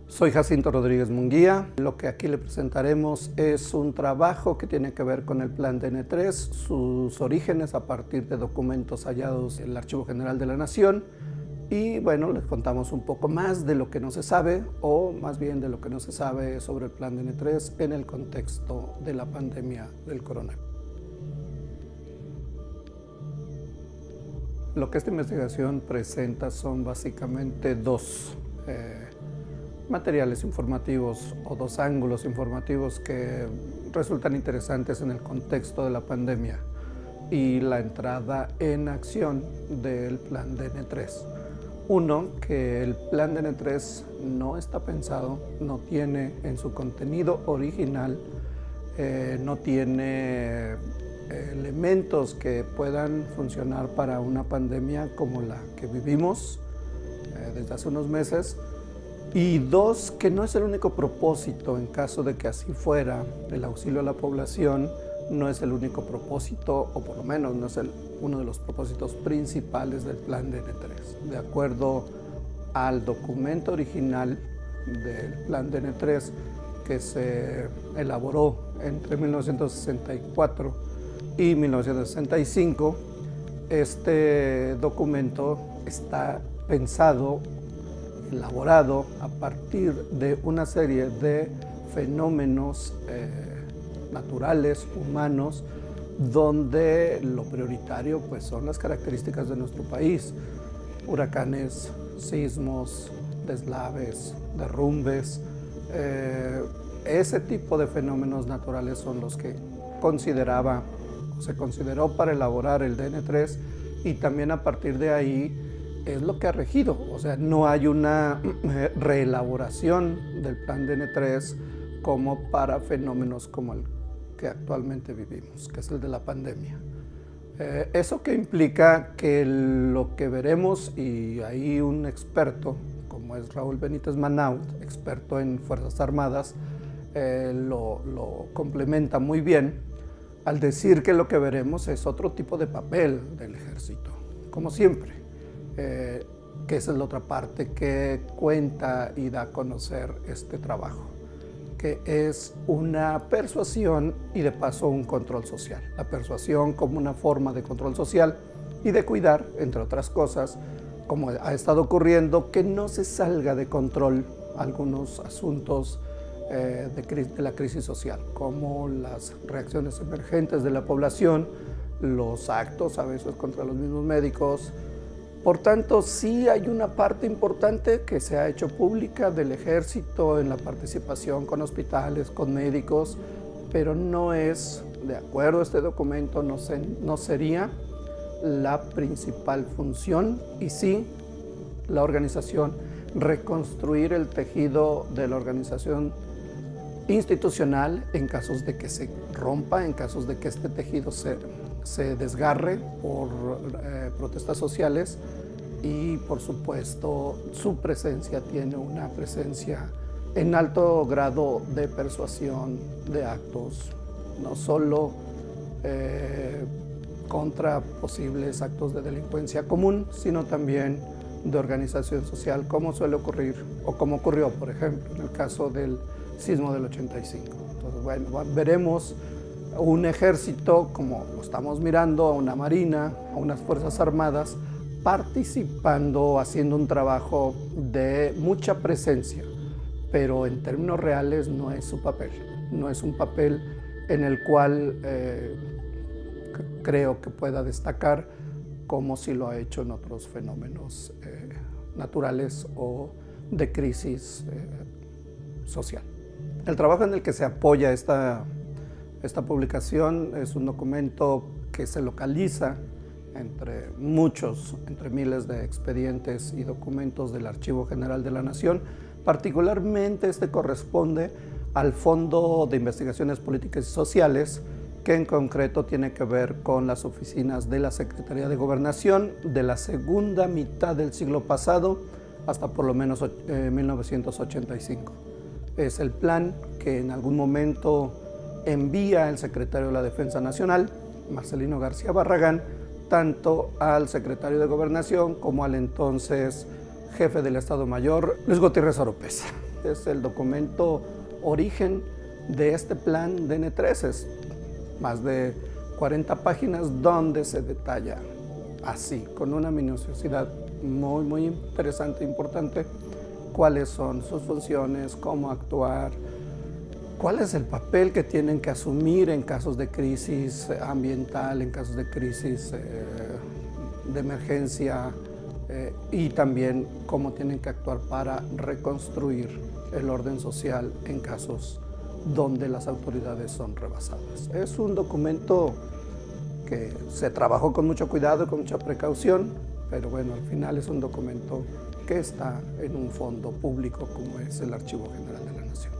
Soy Jacinto Rodríguez Munguía. Lo que aquí le presentaremos es un trabajo que tiene que ver con el Plan DN3, sus orígenes a partir de documentos hallados en el Archivo General de la Nación. Y bueno, les contamos un poco más de lo que no se sabe, o más bien de lo que no se sabe sobre el Plan DN3 en el contexto de la pandemia del coronavirus. Lo que esta investigación presenta son básicamente dos materiales informativos o dos ángulos informativos que resultan interesantes en el contexto de la pandemia y la entrada en acción del Plan DN3. Uno, que el Plan DN3 no está pensado, no tiene en su contenido original, no tiene elementos que puedan funcionar para una pandemia como la que vivimos desde hace unos meses. Y dos, que no es el único propósito, en caso de que así fuera, el auxilio a la población no es el único propósito, o por lo menos no es uno de los propósitos principales del Plan DN3. De acuerdo al documento original del Plan DN3, que se elaboró entre 1964 y 1965, este documento está pensado, elaborado a partir de una serie de fenómenos naturales, humanos, donde lo prioritario pues, son las características de nuestro país: huracanes, sismos, deslaves, derrumbes. Ese tipo de fenómenos naturales son los que se consideró para elaborar el DN3, y también a partir de ahí es lo que ha regido. O sea, no hay una reelaboración del Plan DN3 como para fenómenos como el que actualmente vivimos, que es el de la pandemia. ¿Eso que implica? Que lo que veremos, y ahí un experto como es Raúl Benítez Manaut, experto en Fuerzas Armadas, lo complementa muy bien al decir que lo que veremos es otro tipo de papel del ejército, como siempre, que esa es la otra parte que cuenta y da a conocer este trabajo, que es una persuasión y de paso un control social. La persuasión como una forma de control social y de cuidar, entre otras cosas, como ha estado ocurriendo, que no se salga de control algunos asuntos de la crisis social, como las reacciones emergentes de la población, los actos a veces contra los mismos médicos. Por tanto, sí hay una parte importante que se ha hecho pública del ejército en la participación con hospitales, con médicos, pero no es, de acuerdo a este documento, no sería la principal función, y sí la organización, reconstruir el tejido de la organización institucional en casos de que se rompa, en casos de que este tejido se desgarre por protestas sociales. Y por supuesto su presencia tiene una presencia en alto grado de persuasión de actos, no solo contra posibles actos de delincuencia común, sino también de organización social, como suele ocurrir, o como ocurrió, por ejemplo, en el caso del sismo del 85. Entonces, bueno, veremos un ejército, como lo estamos mirando, a una marina, a unas fuerzas armadas, participando, haciendo un trabajo de mucha presencia, pero en términos reales no es su papel. No es un papel en el cual creo que pueda destacar como si lo ha hecho en otros fenómenos naturales o de crisis social. El trabajo en el que se apoya esta publicación es un documento que se localiza entre miles de expedientes y documentos del Archivo General de la Nación. Particularmente este corresponde al Fondo de Investigaciones Políticas y Sociales, que en concreto tiene que ver con las oficinas de la Secretaría de Gobernación de la segunda mitad del siglo pasado hasta por lo menos 1985. Es el plan que en algún momento envía el secretario de la Defensa Nacional, Marcelino García Barragán, tanto al secretario de Gobernación como al entonces jefe del Estado Mayor, Luis Gutiérrez Oropesa. es el documento origen de este plan DN3. Es más de 40 páginas donde se detalla así, con una minuciosidad muy interesante e importante, cuáles son sus funciones, cómo actuar, cuál es el papel que tienen que asumir en casos de crisis ambiental, en casos de crisis de emergencia, y también cómo tienen que actuar para reconstruir el orden social en casos donde las autoridades son rebasadas. Es un documento que se trabajó con mucho cuidado y con mucha precaución, pero bueno, al final es un documento que está en un fondo público como es el Archivo General de la Nación.